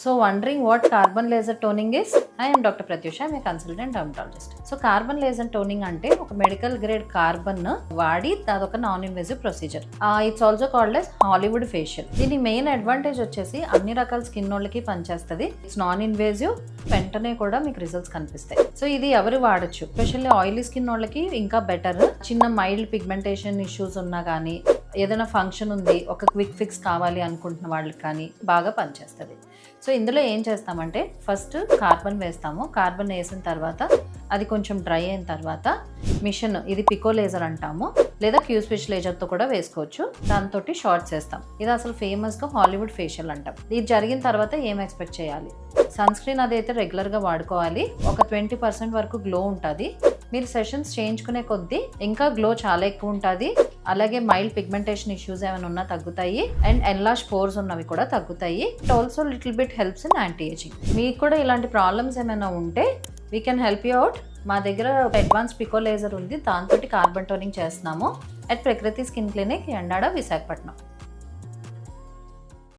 So wondering what carbon laser toning is? I am Dr. Pratyusha, I am a consultant dermatologist. So carbon laser toning అంటే ఒక medical grade carbon వాడి అదొక non invasive procedure. It's also called as Hollywood facial. దీని main advantage వచ్చేసి అన్ని రకాల skin వాళ్ళకి పనిచేస్తుంది. ఇట్స్ నాన్ ఇన్వేజివ్, వెంటనే కూడా మీకు రిజల్ట్స్ కనిపిస్తాయి. సో ఇది ఎవరు వాడచ్చు, ఎస్పెషల్లీ ఆయిలీ స్కిన్ వాళ్ళకి ఇంకా బెటర్. చిన్న మైల్డ్ పిగ్మెంటేషన్ ఇష్యూస్ ఉన్నా కానీ, ఏదైనా ఫంక్షన్ ఉంది ఒక క్విక్ ఫిక్స్ కావాలి అనుకుంటున్న వాళ్ళకి కానీ బాగా పనిచేస్తుంది. సో ఇందులో ఏం చేస్తామంటే ఫస్ట్ కార్బన్ వేస్తాము. కార్బన్ వేసిన తర్వాత అది కొంచెం డ్రై అయిన తర్వాత మిషన్, ఇది పికో లేజర్ అంటాము, లేదా క్యూ స్విచ్ లేజర్తో కూడా వేసుకోవచ్చు. దాంతో షార్ట్స్ వేస్తాం. ఇది అసలు ఫేమస్గా హాలీవుడ్ ఫేషియల్ అంటాం. ఇది జరిగిన తర్వాత ఏం ఎక్స్పెక్ట్ చేయాలి? సన్ స్క్రీన్ అదైతే రెగ్యులర్గా వాడుకోవాలి. ఒక 20% వరకు గ్లో ఉంటుంది. మీరు సెషన్స్ చేయించుకునే కొద్దీ ఇంకా గ్లో చాలా ఎక్కువ ఉంటుంది. అలాగే మైల్డ్ పిగ్మెంటేషన్ ఇష్యూస్ ఏమైనా ఉన్నా తగ్గుతాయి, అండ్ ఎన్లార్జ్ పోర్స్ ఉన్నవి కూడా తగ్గుతాయి. It also little bit helps in anti ageing. మీకు కూడా ఇలాంటి ప్రాబ్లమ్స్ ఏమైనా ఉంటే we can help you out. మా దగ్గర అడ్వాన్స్ పికో లేజర్ ఉంది, దాంతో కార్బన్ టోనింగ్ చేస్తున్నాము అట్ ప్రకృతి స్కిన్ క్లినిక్, ఎండాడ, విశాఖపట్నం.